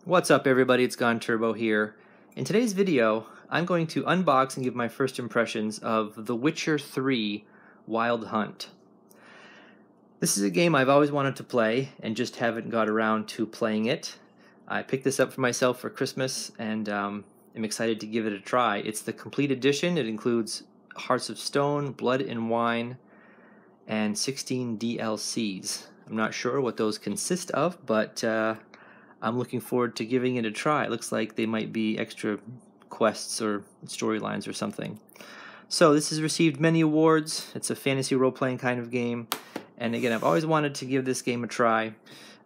What's up everybody, it's Gone Turbo here. In today's video, I'm going to unbox and give my first impressions of The Witcher 3 Wild Hunt. This is a game I've always wanted to play and just haven't got around to playing it. I picked this up for myself for Christmas and am excited to give it a try. It's the complete edition. It includes Hearts of Stone, Blood and Wine, and 16 DLCs. I'm not sure what those consist of, but I'm looking forward to giving it a try. It looks like they might be extra quests or storylines or something. So this has received many awards. It's a fantasy role-playing kind of game. And again, I've always wanted to give this game a try.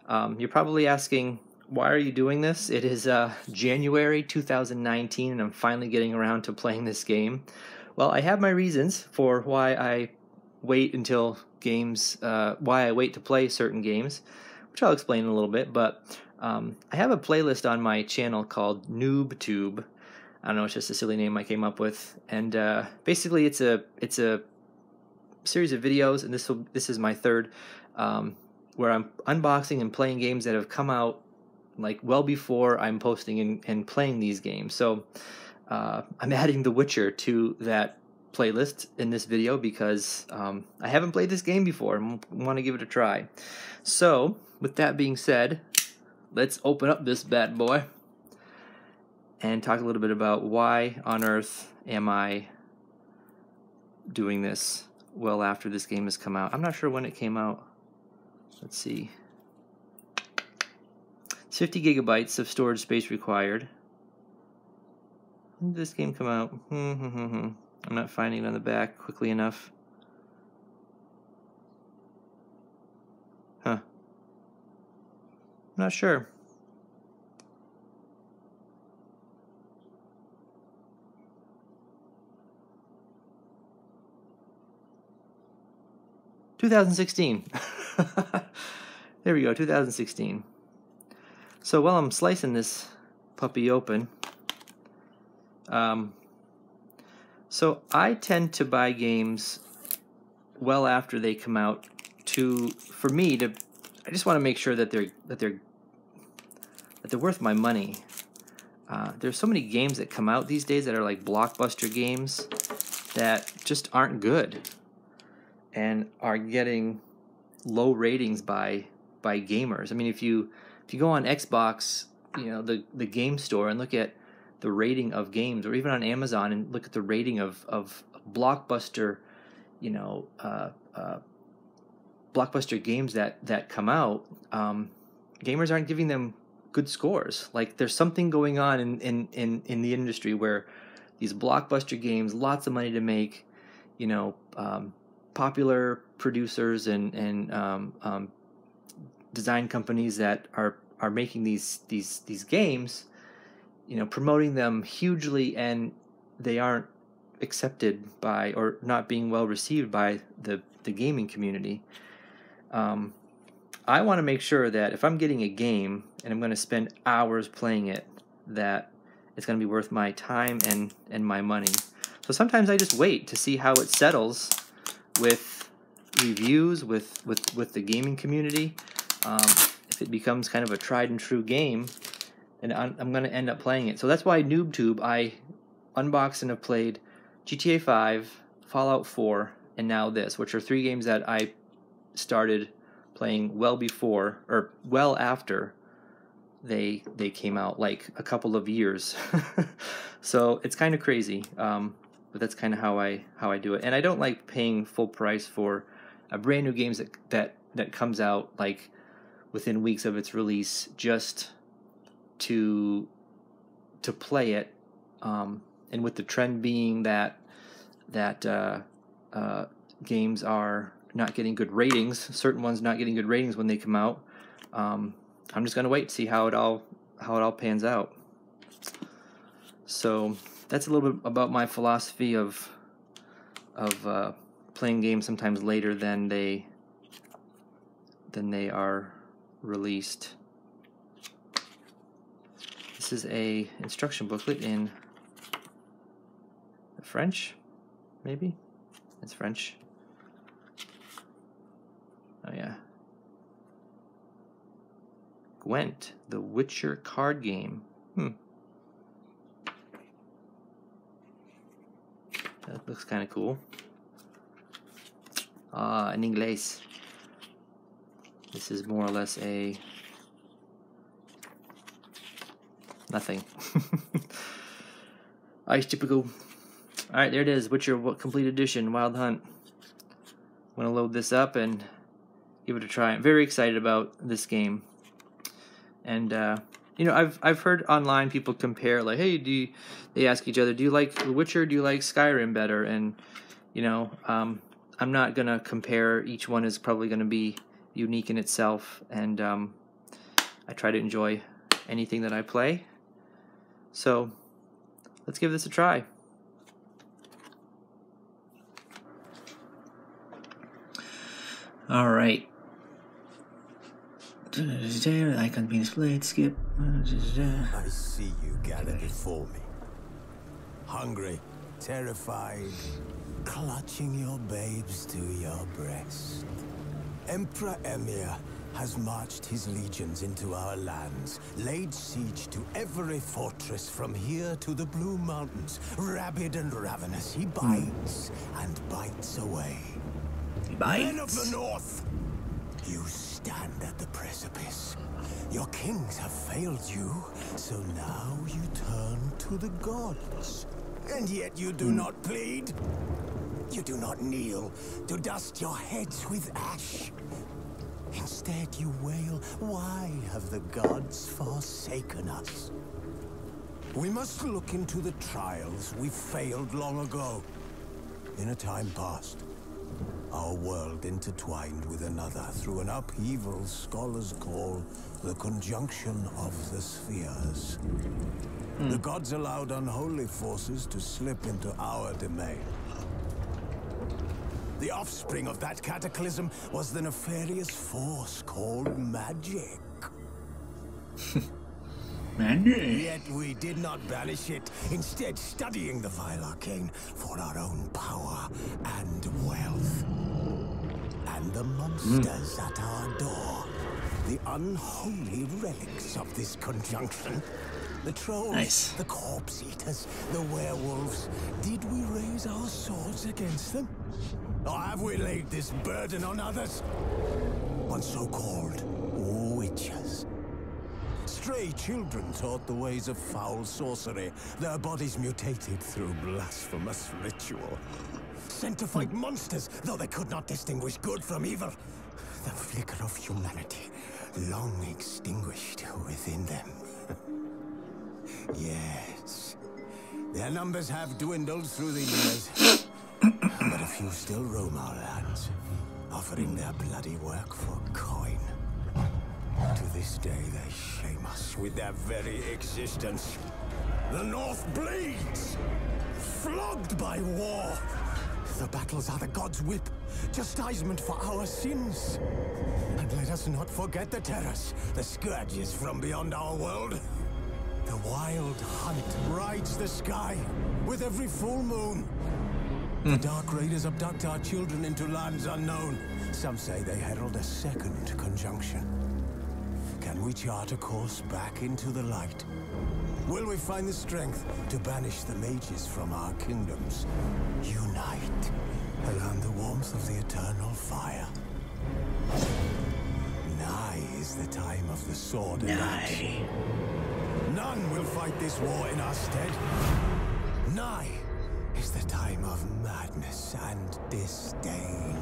You're probably asking, why are you doing this? It is January 2019 and I'm finally getting around to playing this game. Well, I have my reasons for why I wait until games, why I wait to play certain games, which I'll explain in a little bit, but I have a playlist on my channel called NoobTube. I don't know, it's just a silly name I came up with, and basically it's a series of videos, and this is my third, where I'm unboxing and playing games that have come out like well before I'm posting and playing these games. So I'm adding The Witcher to that playlist in this video because I haven't played this game before and want to give it a try. So with that being said, let's open up this bad boy and talk a little bit about why on earth am I doing this well after this game has come out. I'm not sure when it came out. Let's see. It's 50 gigabytes of storage space required. When did this game come out? I'm not finding it on the back quickly enough. Huh. I'm not sure. (2016). There we go, 2016. So while I'm slicing this puppy open, so I tend to buy games well after they come out I just want to make sure that they're worth my money. There's so many games that come out these days that are like blockbuster games that just aren't good and are getting low ratings by gamers. I mean, if you go on Xbox, you know, the game store, and look at the rating of games, or even on Amazon and look at the rating of blockbuster, you know, blockbuster games that come out, gamers aren't giving them good scores. Like there's something going on in the industry where these blockbuster games, lots of money to make, you know, popular producers and design companies that are making these games, you know, promoting them hugely, and they aren't accepted by, or not being well received by the gaming community. I want to make sure that if I'm getting a game and I'm going to spend hours playing it, that it's going to be worth my time and my money. So sometimes I just wait to see how it settles with reviews, with the gaming community. If it becomes kind of a tried and true game, and I'm going to end up playing it. So that's why NoobTube, I unboxed and have played GTA 5, Fallout 4, and now this, which are three games that I started playing well before, or well after they came out, like a couple of years. So it's kind of crazy, but that's kind of how I do it. And I don't like paying full price for a brand new games that comes out like within weeks of its release, just to play it. And with the trend being that games are not getting good ratings, certain ones not getting good ratings when they come out, I'm just gonna wait to see how it all pans out. So that's a little bit about my philosophy of playing games sometimes later than they are released. This is a instruction booklet in French, maybe? It's French. Oh yeah. Gwent, the Witcher card game. That looks kind of cool. In English. This is more or less a nothing. Ice typical. Alright, there it is. Witcher Complete Edition, Wild Hunt. I'm going to load this up and give it a try. I'm very excited about this game. And, you know, I've heard online people compare, like, hey, they ask each other, do you like The Witcher, do you like Skyrim better? And, you know, I'm not going to compare. Each one is probably going to be unique in itself. And I try to enjoy anything that I play. So let's give this a try. All right. Icon being displayed. Skip. I see you gathered before me. Hungry, terrified, clutching your babes to your breast. Emperor Emir has marched his legions into our lands, laid siege to every fortress from here to the Blue Mountains. Rabid and ravenous, he bites and bites away. Men of the North, you stand at the precipice. Your kings have failed you, so now you turn to the gods. And yet you do not plead. You do not kneel to dust your heads with ash. Instead you wail, why have the gods forsaken us? We must look into the trials we failed long ago. In a time past, our world intertwined with another through an upheaval scholars call the conjunction of the spheres. The gods allowed unholy forces to slip into our domain. The offspring of that cataclysm was the nefarious force called magic. Yet we did not banish it, instead studying the vile arcane for our own power and wealth. And the monsters at our door, the unholy relics of this conjunction. The trolls, the corpse eaters, the werewolves. Did we raise our swords against them? Or have we laid this burden on others? On so-called witches. Stray children taught the ways of foul sorcery, their bodies mutated through blasphemous ritual. Sent to fight monsters, though they could not distinguish good from evil. The flicker of humanity, long extinguished within them. Yes, their numbers have dwindled through the years, but a few still roam our lands, offering their bloody work for coin. To this day, they shame us with their very existence. The North bleeds, flogged by war. The battles are the gods' whip, chastisement for our sins. And let us not forget the terrors, the scourges from beyond our world. The wild hunt rides the sky with every full moon. The dark raiders abduct our children into lands unknown. Some say they herald a second conjunction. Can we chart a course back into the light? Will we find the strength to banish the mages from our kingdoms? Unite around the warmth of the eternal fire. Nigh is the time of the sword and axe. None will fight this war in our stead. Nigh is the time of madness and disdain.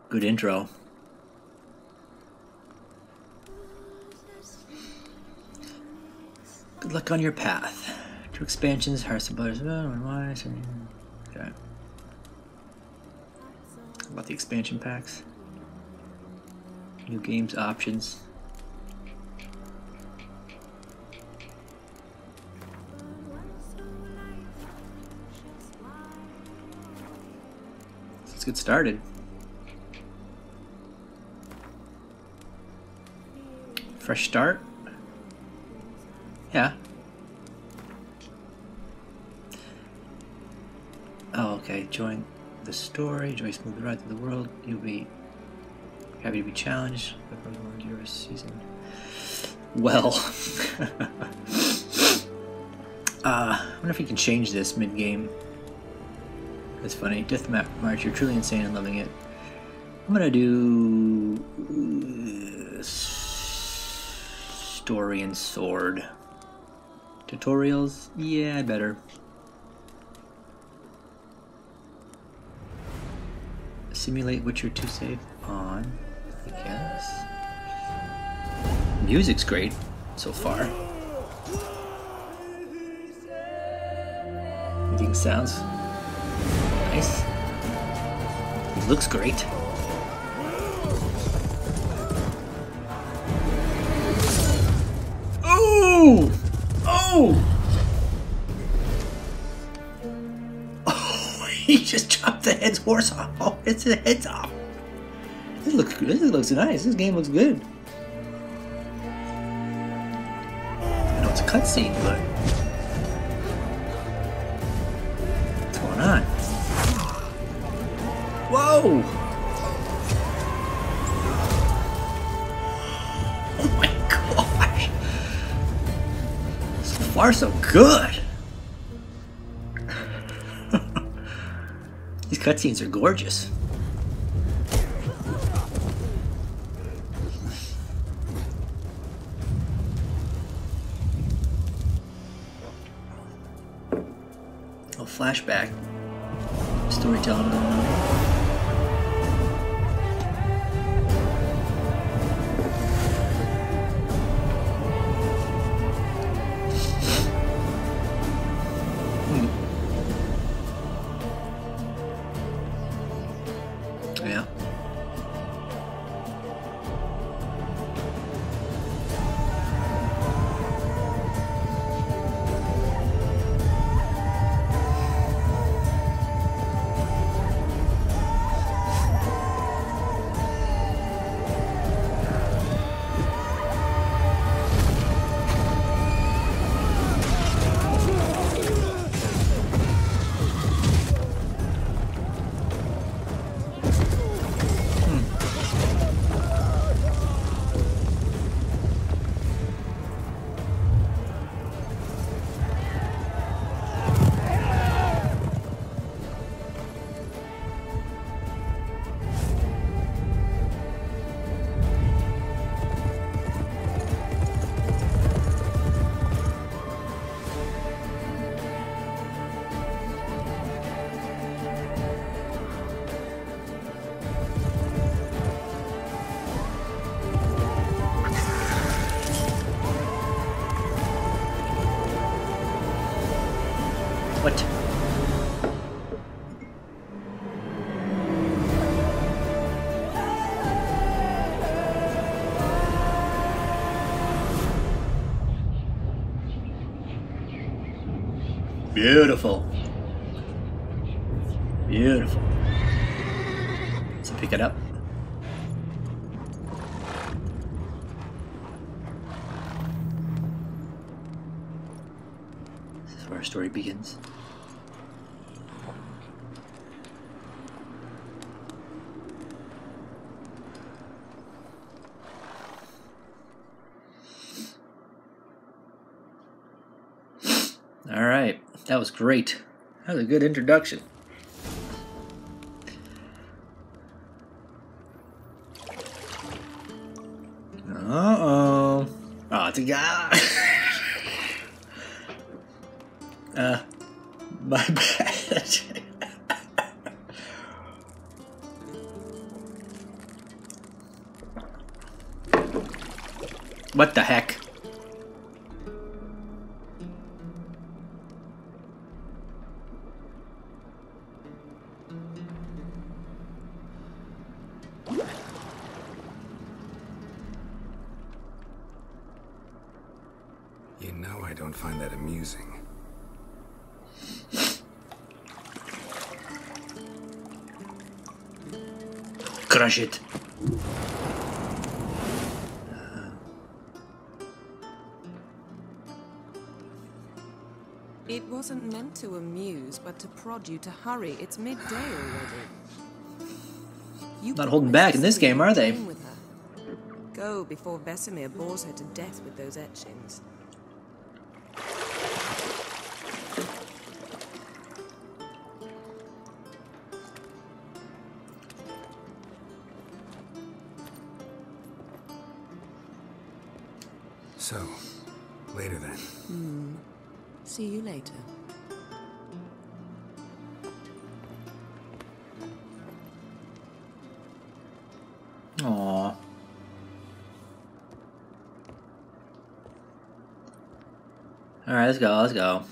Good intro. Good luck on your path. 2 expansions, Hearts of Blood. Okay. About the expansion packs. New games options. Let's get started. Fresh start? Yeah. Oh, okay. Join the story. Enjoy smooth ride through the world. You'll be Happy to be challenged. Season. Well, I wonder if you can change this mid-game. That's funny. Death March, you're truly insane and loving it. I'm gonna do story and sword. Tutorials? Yeah, better. Simulate Witcher 2 save on, I guess. Music's great so far. Everything sounds nice. It looks great. Oh! Oh! Oh! He just chopped the horse off. Oh, it's the heads off. This looks nice. This game looks good. I know it's a cutscene, but what's going on? Whoa! Oh my gosh! So far, so good. These cutscenes are gorgeous. Oh, flashback. Storytelling going on. Yeah. What? Beautiful. Beautiful. So pick it up. This is where our story begins. All right, that was great. That was a good introduction. Uh-oh. Oh, it's a guy. My bad. What the heck? You know I don't find that amusing. Crush it. It wasn't meant to amuse, but to prod you to hurry. It's midday already. Not holding back in this game, are they? With Go before Vesemir bores her to death with those etchings. So, later then. See you later. Aww. Alright, let's go, let's go.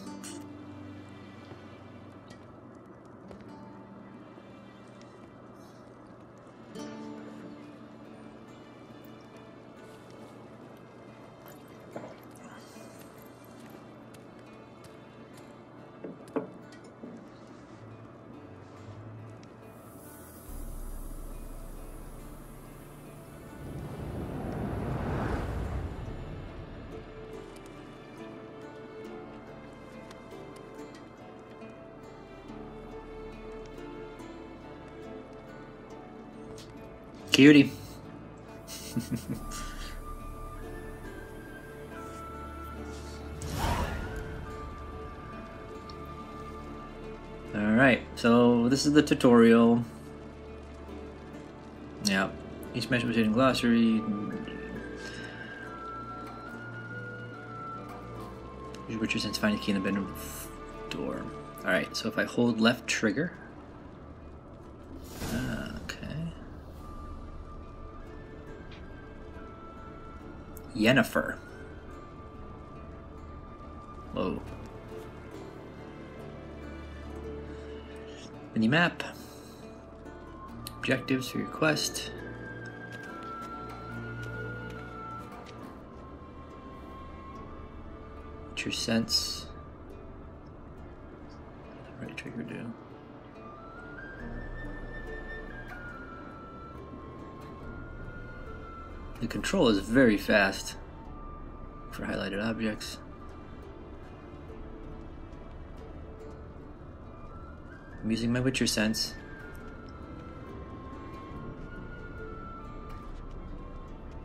Cutie. Alright, so this is the tutorial. Yeah. Each measure was hidden glossary. Use Witcher sense, find a key in the bedroom door. Alright, so if I hold left trigger. Yennefer. Whoa. Mini map. Objectives for your quest. What's your sense? Right trigger do. The control is very fast for highlighted objects. I'm using my Witcher sense.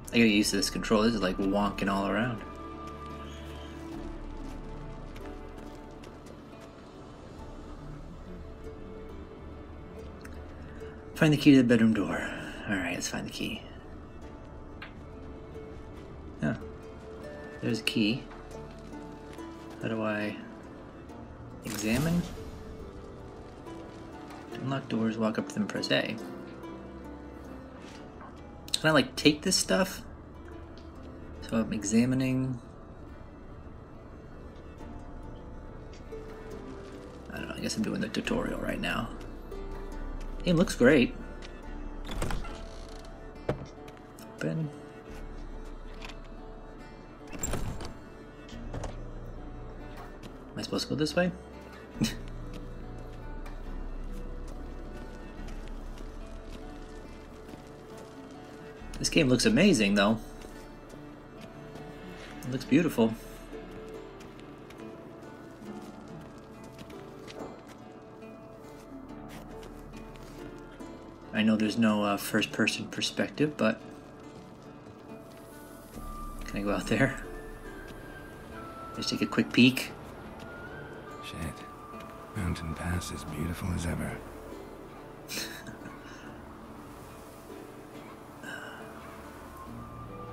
I gotta get used to this control. This is like wonking all around. Find the key to the bedroom door. Alright, let's find the key. Yeah. There's a key. How do I examine? Unlock doors, walk up to them, press A. Can I like take this stuff? So I'm examining. I don't know, I guess I'm doing the tutorial right now. It looks great. Open. Am I supposed to go this way? This game looks amazing, though. It looks beautiful. I know there's no first-person perspective, but can I go out there? Just take a quick peek. Shit. Mountain Pass is beautiful as ever.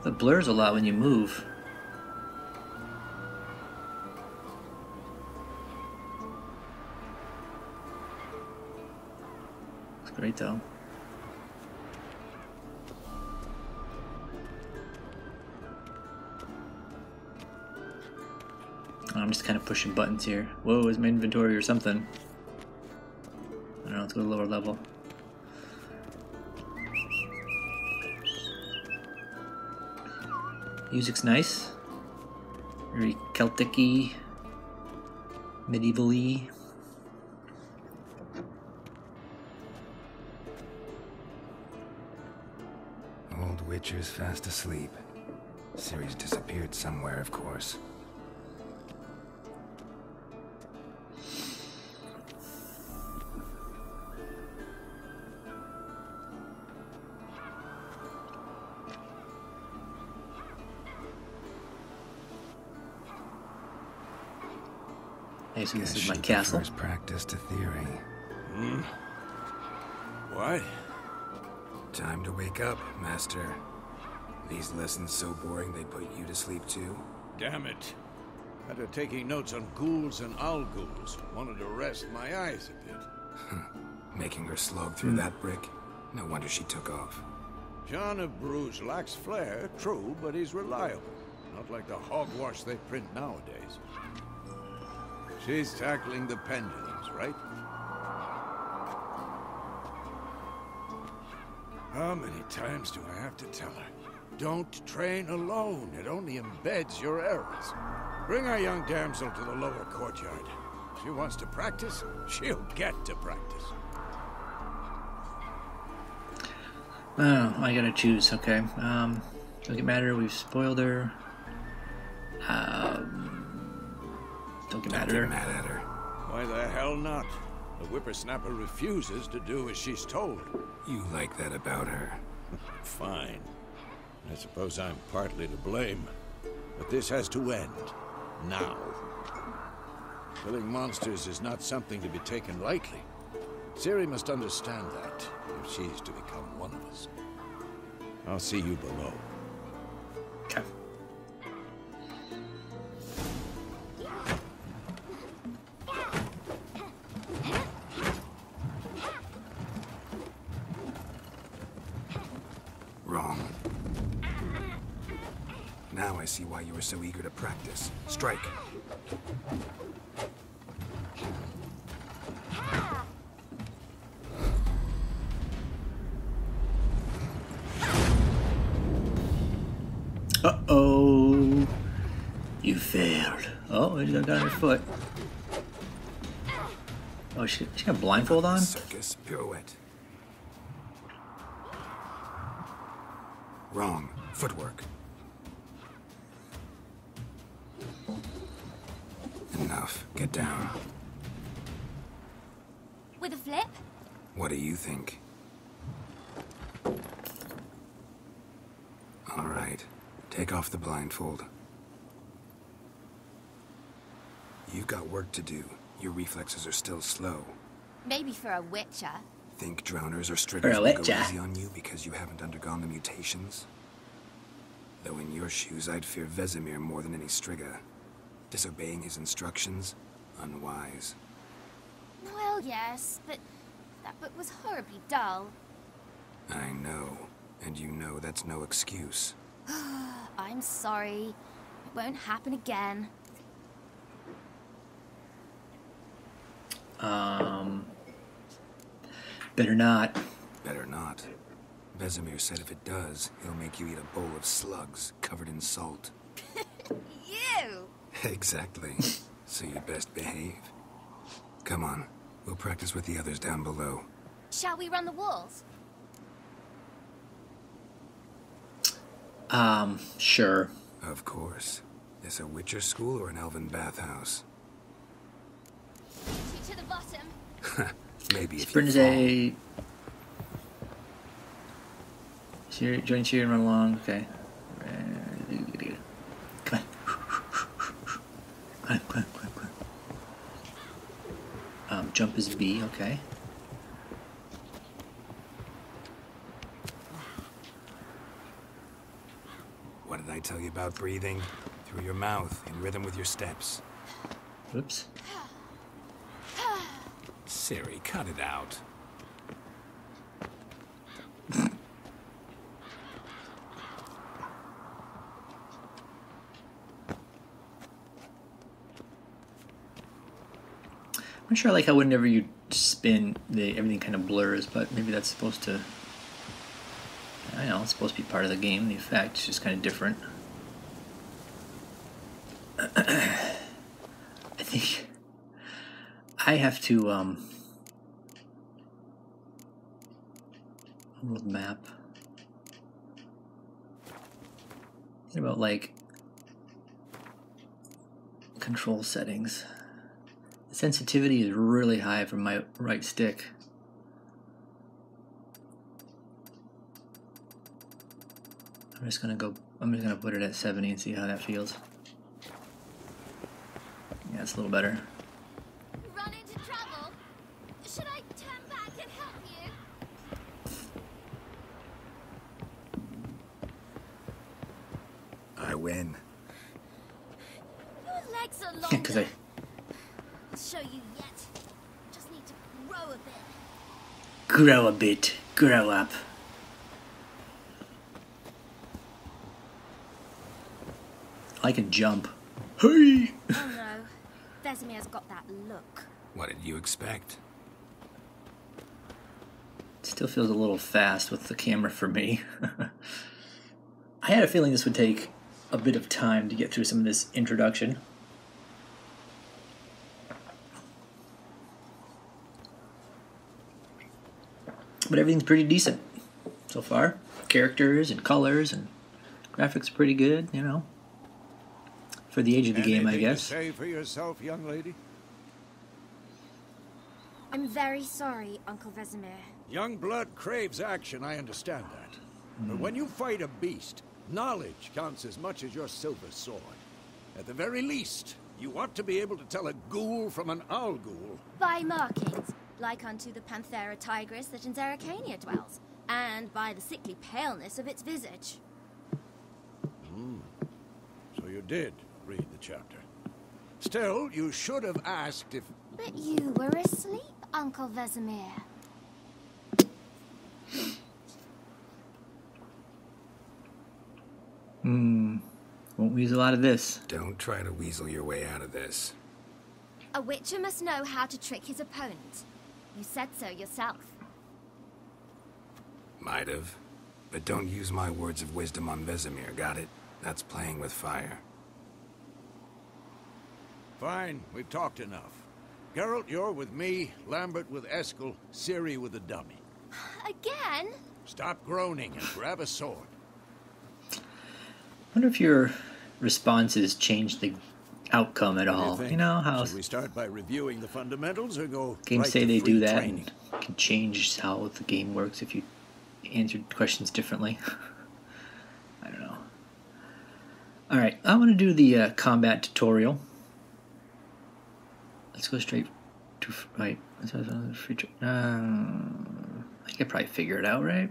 It blurs a lot when you move. It's great though. I'm just kind of pushing buttons here. Whoa, is my inventory or something? I don't know, let's go to lower level. Music's nice. Very Celtic-y, medieval-y. Old Witcher's fast asleep. Ciri's disappeared somewhere, of course. Okay, so this Guess is my she castle. prefers practice to theory. What? Time to wake up, Master. These lessons so boring they put you to sleep too? Damn it. After taking notes on ghouls and owl ghouls, wanted to rest my eyes a bit. Making her slog through that brick? No wonder she took off. John of Bruges lacks flair, true, but he's reliable. Not like the hogwash they print nowadays. She's tackling the pendulums, right? How many times do I have to tell her? Don't train alone. It only embeds your errors. Bring our young damsel to the lower courtyard. If she wants to practice, she'll get to practice. Oh, I gotta choose. Okay. Doesn't matter. We've spoiled her. Don't get mad at her. Mad at her. Why the hell not? The whippersnapper refuses to do as she's told. You like that about her. Fine. I suppose I'm partly to blame. But this has to end. Now. Killing monsters is not something to be taken lightly. Ciri must understand that, if she's to become one of us. I'll see you below. Okay. Wrong. Now I see why you were so eager to practice. Strike. Uh-oh. You failed. Oh, you got on your foot. Oh, she got a blindfold on? Circus pirouette. Wrong. Footwork. Enough. Get down. With a flip? What do you think? All right. Take off the blindfold. You've got work to do. Your reflexes are still slow. Maybe for a witcher. Think drowners or For a striggers will go witcher. easy on you because you haven't undergone the mutations? Though in your shoes, I'd fear Vesemir more than any Strigger. Disobeying his instructions? Unwise. Well, yes, but that book was horribly dull. I know. And you know that's no excuse. I'm sorry. It won't happen again. Better not. Better not. Vesemir said if it does, he'll make you eat a bowl of slugs covered in salt. You! Exactly. So you best behave. Come on. We'll practice with the others down below. Shall we run the walls? Sure. Of course. This a Witcher school or an elven bathhouse? Two to the bottom. Maybe if Sprint you is fall. a... Join cheer and run along. Okay. Come on. Come on. Jump is B. Okay. What did I tell you about breathing? Through your mouth, in rhythm with your steps. Oops. Ciri, cut it out. I'm sure I like how whenever you spin, everything kind of blurs, but maybe that's supposed to... I know, it's supposed to be part of the game. The effect is just kind of different. I think I have to world map. Think about like control settings. The sensitivity is really high from my right stick. I'm just gonna put it at 70 and see how that feels. Yeah, it's a little better. win. Your legs are Yeah, longer. because I I'll show you yet. Just need to grow a bit. grow a bit, grow up. I can jump. Hey! Oh no, Vesemir's got that look. What did you expect? Still feels a little fast with the camera for me. I had a feeling this would take a bit of time to get through some of this introduction. But everything's pretty decent so far. Characters and colors and graphics are pretty good, you know. For the age of the game, I Anything to guess. say for yourself, young lady? I'm very sorry, Uncle Vesemir. Young blood craves action, I understand that. But when you fight a beast, knowledge counts as much as your silver sword. At the very least, you ought to be able to tell a ghoul from an owl ghoul. By markings, like unto the Panthera tigris that in Zerrikania dwells, and by the sickly paleness of its visage. So you did read the chapter. Still, you should have asked if... But you were asleep, Uncle Vesemir. Won't use a lot of this. Don't try to weasel your way out of this. A witcher must know how to trick his opponent. You said so yourself. Might have. But don't use my words of wisdom on Vesemir, got it? That's playing with fire. Fine, we've talked enough. Geralt, you're with me, Lambert with Eskel, Ciri with the dummy. Again? Stop groaning and grab a sword. I wonder if your responses change the outcome at What do all. think? You know how Should we start by reviewing the fundamentals or go games right say to they free do that training? and can change how the game works if you answer questions differently. I don't know. Alright, I want to do the combat tutorial. Let's go straight to... Right. I think I could probably figure it out, right?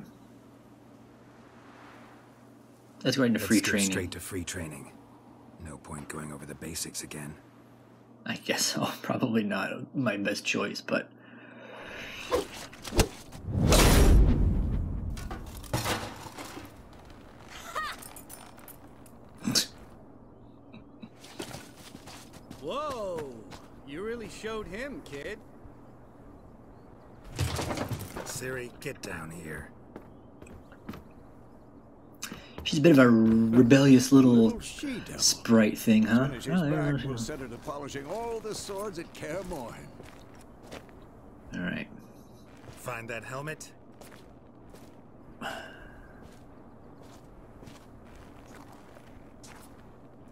Let's go into free Let's go training. straight to free training. No point going over the basics again. I guess so. Probably not my best choice, but... Whoa! You really showed him, kid. Ciri, get down here. She's a bit of a rebellious little Little she-devil. sprite thing, huh? When she's back, we'll set her to polishing all the swords at Kaer Morhen. Alright. Find that helmet?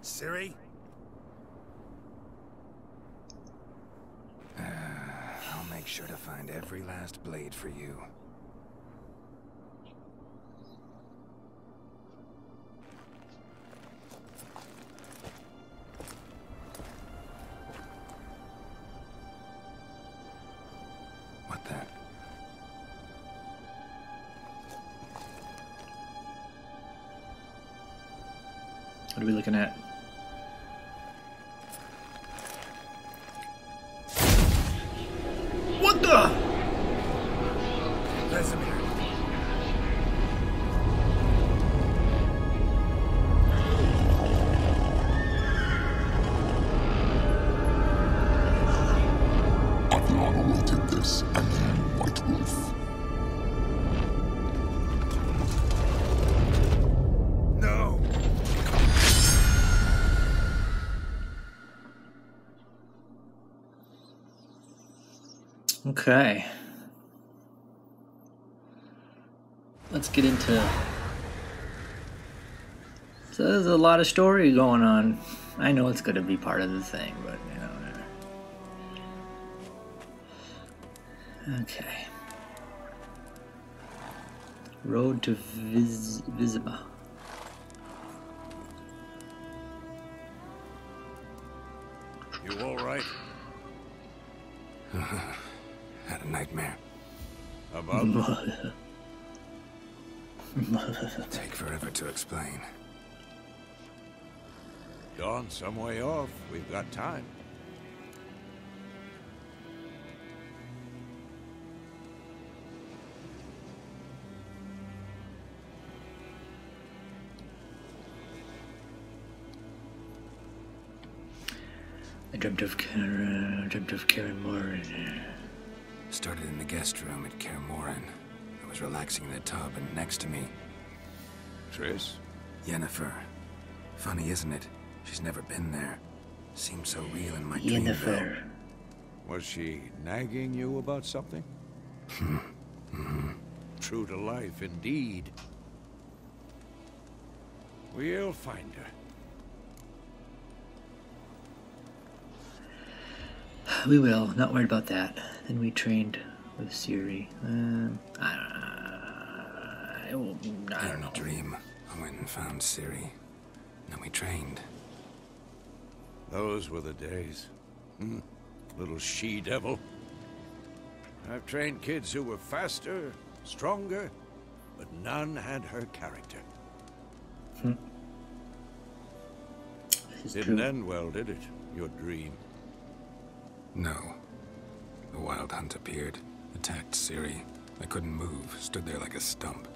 Ciri? I'll make sure to find every last blade for you. What the? What are we looking at? What the? Vesemir. Adriana will take this, and you, White Wolf. No! Okay. Let's get into... So there's a lot of story going on. I know it's going to be part of the thing, but, you know... Okay. Road to Vizima. You all right? Had a nightmare. About? Take forever to explain. Dawn some way off. We've got time. I dreamt of Karen Morin. Started in the guest room at Kaer Morhen. I was relaxing in the tub, and next to me... Triss? Yennefer. Funny, isn't it? She's never been there. Seems so real in my dream, though. Yennefer. Was she nagging you about something? True to life, indeed. We'll find her. We will. Not worried about that. Then we trained with Ciri. I don't know. In a dream, I went and found Ciri. Then we trained. Those were the days. Little she-devil. I've trained kids who were faster, stronger, but none had her character. Didn't end well, did it? Your dream? No. The Wild Hunt appeared, attacked Ciri. I couldn't move, stood there like a stump.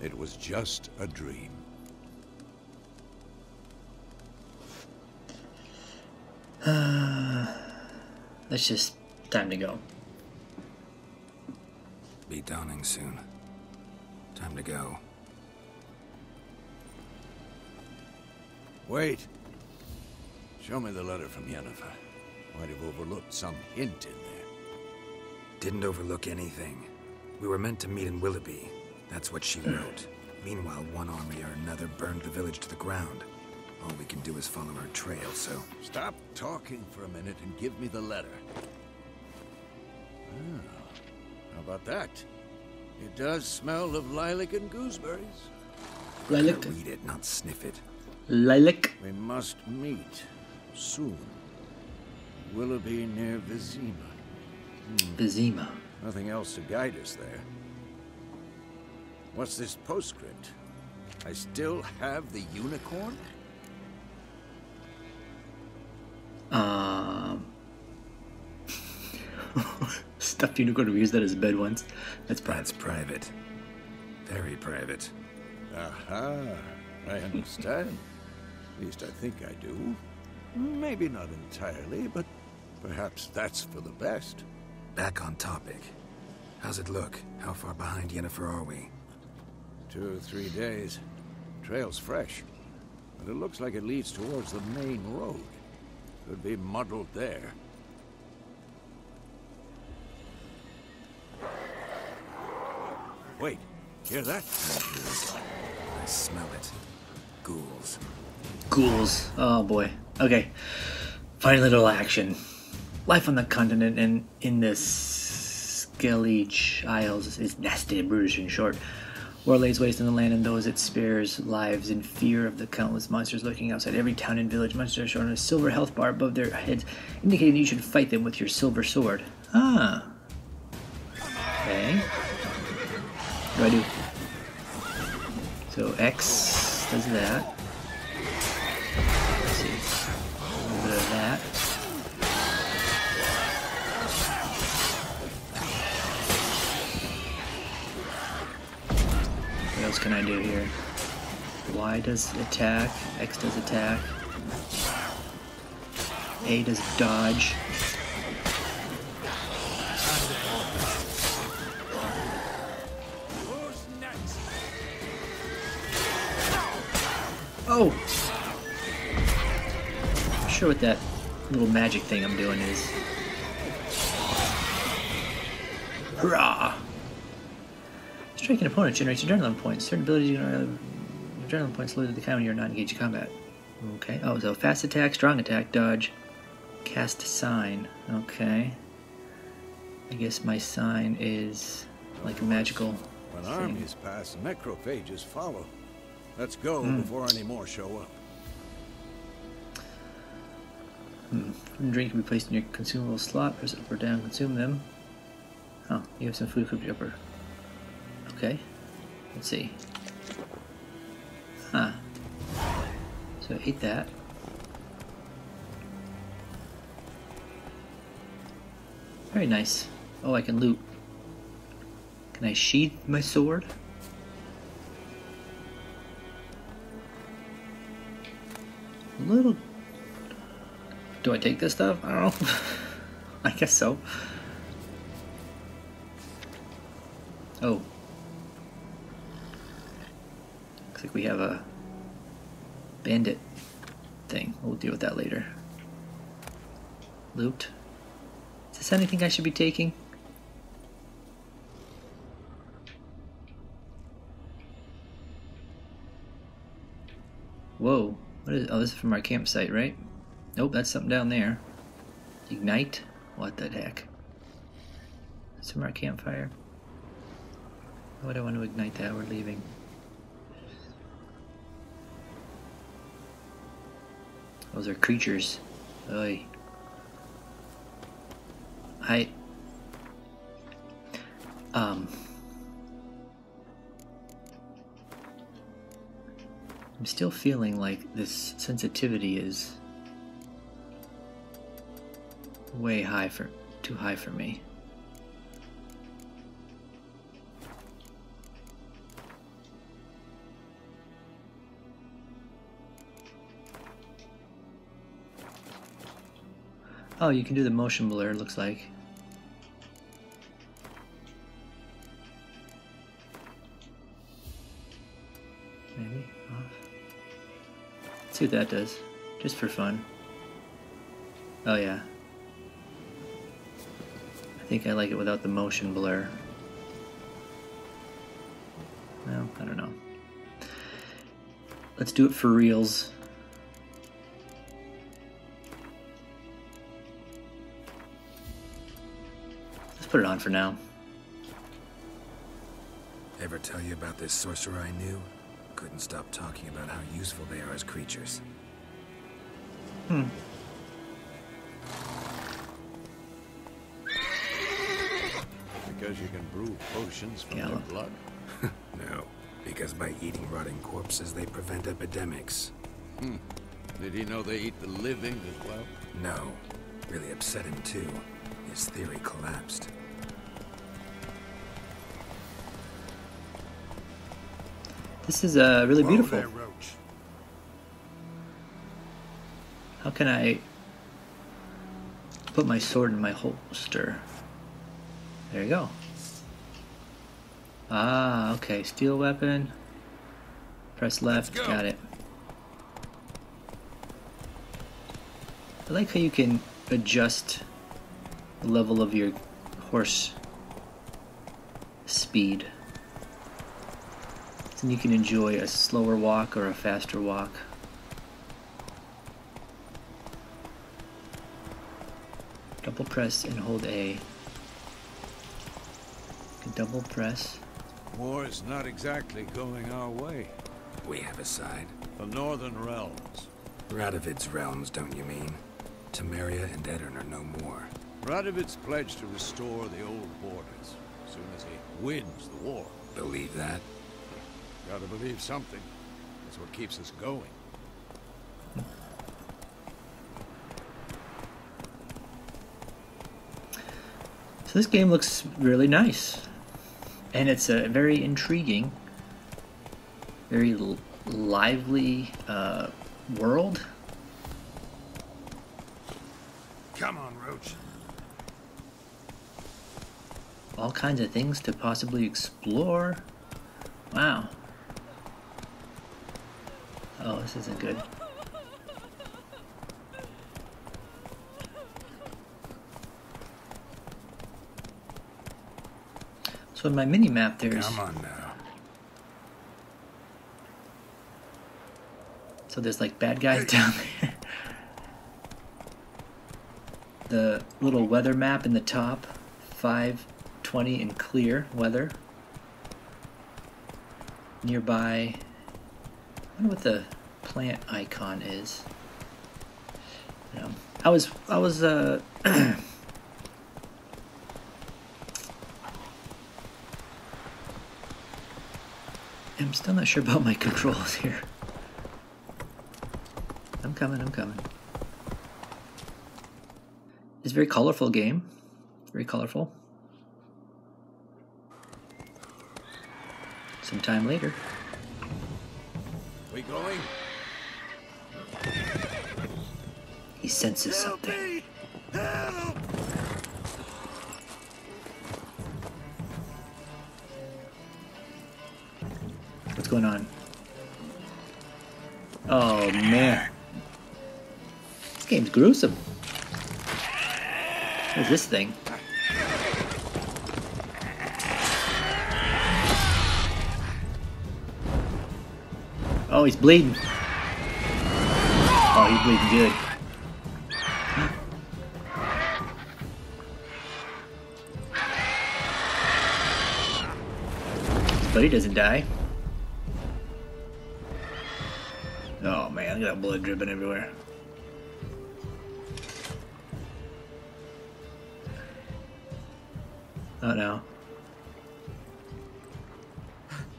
It was just a dream. Let's just... time to go. Be dawning soon. Time to go. Wait. Show me the letter from Yennefer. Might have overlooked some hint in there. Didn't overlook anything. We were meant to meet in Willoughby. That's what she wrote. Meanwhile, one army or another burned the village to the ground. All we can do is follow her trail, so... Stop talking for a minute and give me the letter. How about that? It does smell of lilac and gooseberries. Lilac? Read it, not sniff it. Lilac? We must meet soon. Willoughby near Vizima. Vizima. Nothing else to guide us there. What's this postscript? I still have the unicorn? Stuffed unicorn. We used that as a bed once. That's private. That's private. Very private. Aha. I understand. At least I think I do. Maybe not entirely, but perhaps that's for the best. Back on topic. How's it look? How far behind Yennefer are we? 2 or 3 days. Trail's fresh, but it looks like it leads towards the main road. Could be muddled there. Wait, hear that? I smell it. Ghouls. Ghouls. Oh boy. Okay. Funny little action. Life on the continent and in the Skellige Isles is nasty and brutish in short. War lays waste on the land and those it spares lives in fear of the countless monsters lurking outside every town and village. Monsters are shown on a silver health bar above their heads, indicating you should fight them with your silver sword. Ah. Okay. What do I do? So X does that. Let's see. A little bit of that. What else can I do here? Y does attack, X does attack, A does dodge. Oh! I'm not sure what that little magic thing I'm doing is. Hurrah! Striking an opponent generates adrenaline points. Certain abilities adrenaline points loaded to the count when you're not engaged in combat. Okay. Oh, so fast attack, strong attack, dodge, cast sign. Okay. I guess my sign is like a magical When thing. armies pass, necrophages follow. Let's go before any more show up. Food and drink can be placed in your consumable slot. Press up or down, consume them. Oh, you have some food equipped upper. Okay. Let's see. Huh. So I ate that. Very nice. Oh, I can loot. Can I sheath my sword? A little... Do I take this stuff? I don't know. I guess so. Oh. Looks like we have a bandit thing. We'll deal with that later. Loot. Is this anything I should be taking? Whoa. What is... Oh, this is from our campsite, right? Nope, that's something down there. Ignite? What the heck? That's from our campfire. Why would I want to ignite that? We're leaving. Those are creatures. Oy. I'm still feeling like this sensitivity is way high for, too high for me. Oh, you can do the motion blur, it looks like. Maybe off. Let's see what that does, just for fun. Oh yeah. I think I like it without the motion blur. Well, I don't know. Let's do it for reals. Let's put it on for now. Ever tell you about this sorcerer I knew? Couldn't stop talking about how useful they are as creatures. Because you can brew potions from their blood? No, because by eating rotting corpses, they prevent epidemics. Did he know they eat the living as well? No. Really upset him, too. His theory collapsed. This is really beautiful. There, Roach. How can I put my sword in my holster? There you go. Ah, okay. Steel weapon. Press left. Got it. I like how you can adjust the level of your horse speed. Then you can enjoy a slower walk or a faster walk. Double press and hold A. You can double press. War is not exactly going our way. We have a side. The Northern Realms. Radovid's realms, don't you mean? Temeria and Edirn are no more. Radovid's pledged to restore the old borders as soon as he wins the war. Believe that? Gotta believe something. That's what keeps us going. So this game looks really nice. And it's a very intriguing, very lively world. Come on, Roach. All kinds of things to possibly explore. Wow. Oh, this isn't good. So in my mini-map there's... Come on now. So there's like bad guys down there. The little weather map in the top. 520 in clear weather. Nearby... I wonder what the plant icon is. You know, I was I'm still not sure about my controls here. coming, I'm coming. It's a very colorful game. Very colorful. Sometime later. We going? He senses something. Me! Help! What's going on? Oh man. This game's gruesome. What is this thing? Oh, he's bleeding. Oh, he's bleeding good. But he doesn't die. Oh man, look at that blood dripping everywhere. Oh no.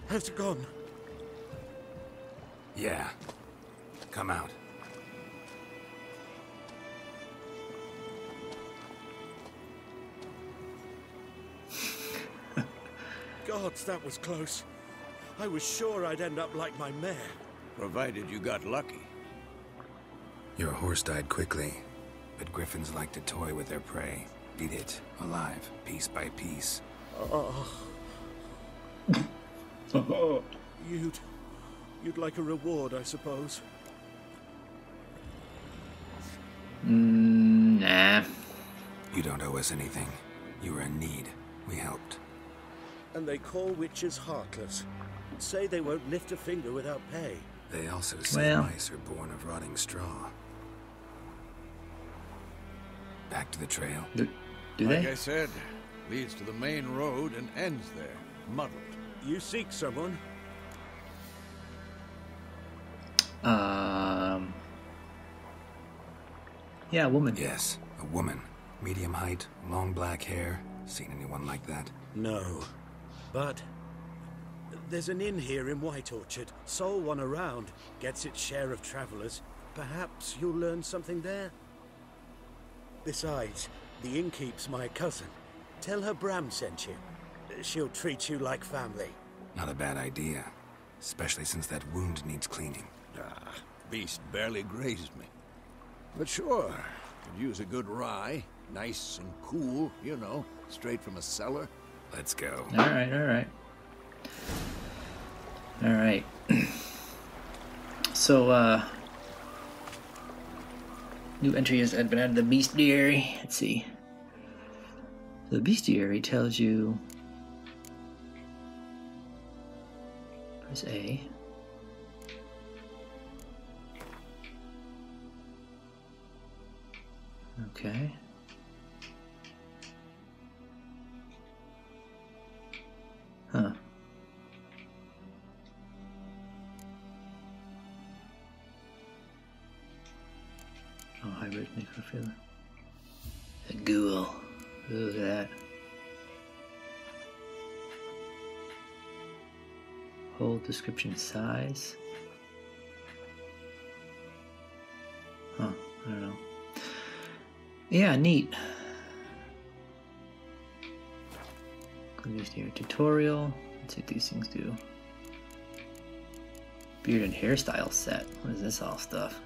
Has it gone? Yeah. Come out. Gods, that was close. I was sure I'd end up like my mare. Provided you got lucky. Your horse died quickly, but griffins like to toy with their prey. Eat it alive, piece by piece. You'd like a reward, I suppose. Nah. You don't owe us anything. You were in need. We helped. And they call witches heartless. Say they won't lift a finger without pay. They also say mice are born of rotting straw. Back to the trail. Do Like they? I said, leads to the main road and ends there, muddled. You seek someone? Yeah, a woman. Yes, a woman. Medium height, long black hair. Seen anyone like that? No. But there's an inn here in White Orchard. Sole one around. Gets its share of travelers. Perhaps you'll learn something there? Besides, the innkeep's my cousin. Tell her Bram sent you. She'll treat you like family. Not a bad idea. Especially since that wound needs cleaning. Ah, beast barely grazed me. But sure, could use a good rye. Nice and cool, you know, straight from a cellar. Let's go. Alright, alright. Alright. So, new entry has been added to the bestiary. Let's see. The bestiary tells you... Press A. Okay. Huh. Oh, hybrid necrophilia. A ghoul. Look at that. Whole description size. Huh, I don't know. Yeah, neat. Click tutorial. Let's see what these things do. Beard and hairstyle set. What is this all stuff?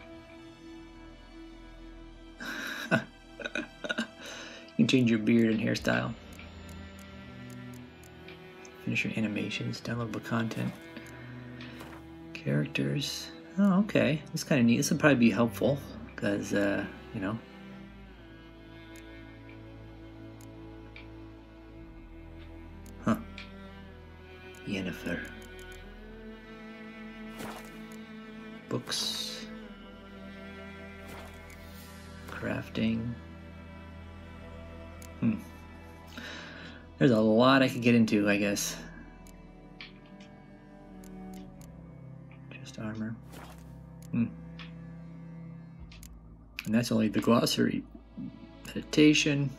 You can change your beard and hairstyle. Finish your animations, downloadable content. Characters. Oh, okay. That's kind of neat. This would probably be helpful because, you know. Huh. Yennefer. Books. Crafting. There's a lot I could get into, I guess. Just armor. And that's only the glossary. Meditation.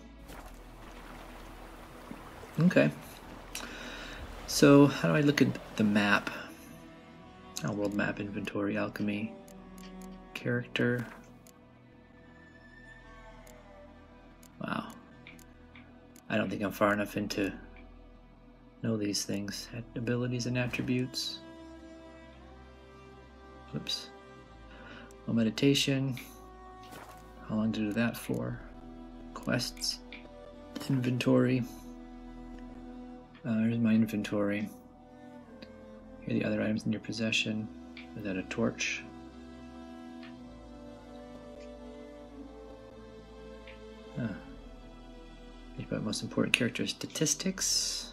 Okay. So, how do I look at the map? Oh, world map, inventory, alchemy. character. Wow. I don't think I'm far enough into know these things. Abilities and attributes. Whoops. Well, meditation. How long to do that for? Quests. Inventory. Here's my inventory. Here are the other items in your possession. Is that a torch? Huh. You've got most important character statistics.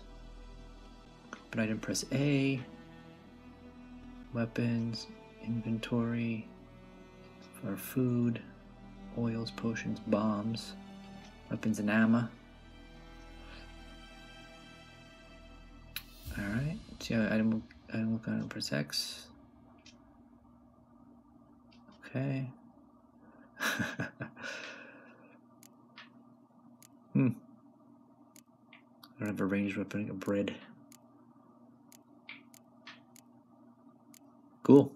Open item, press A. Weapons, inventory, for food, oils, potions, bombs, weapons and ammo. Alright, see how item look press X. Okay. I don't have a ranged weapon, a bread. Cool.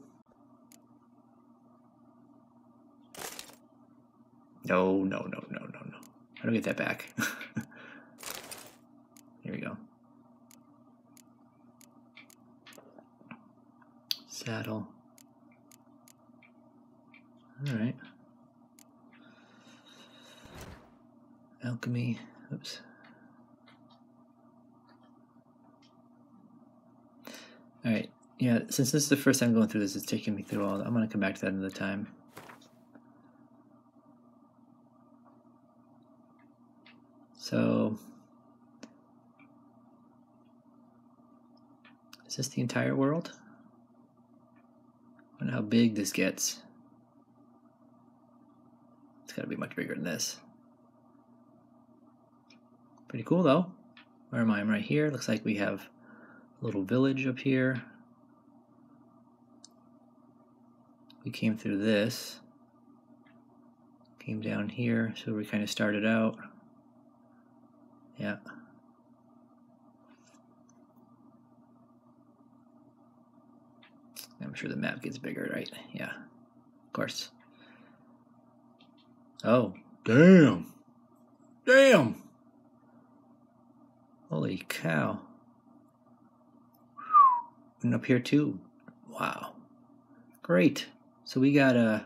No. How do I get that back? Here we go. Saddle. Alright. Alchemy. Oops. Alright. Yeah, since this is the first time going through this, it's taking me through all. I'm going to come back to that another time. So, is this the entire world? I wonder how big this gets. It's got to be much bigger than this. Pretty cool though. Where am I? I'm right here. Looks like we have a little village up here. We came through this. Came down here, so we kind of started out. Yeah. I'm sure the map gets bigger, right? Yeah, of course. Oh, damn. Damn. Holy cow. And up here too. Wow. Great. So we got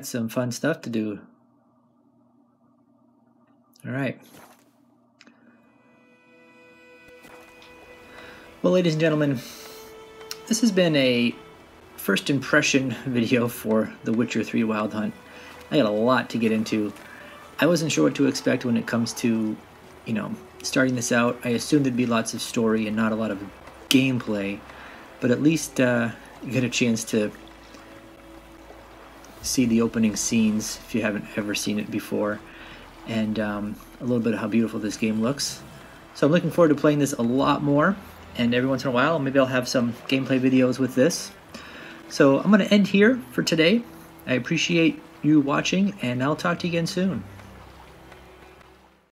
some fun stuff to do. All right. Well, ladies and gentlemen, this has been a first impression video for The Witcher 3 Wild Hunt. I got a lot to get into. I wasn't sure what to expect when it comes to, starting this out. I assumed there'd be lots of story and not a lot of gameplay, but at least you get a chance to see the opening scenes if you haven't ever seen it before, and a little bit of how beautiful this game looks. So I'm looking forward to playing this a lot more, and every once in a while maybe I'll have some gameplay videos with this. So I'm going to end here for today. I appreciate you watching, and I'll talk to you again soon.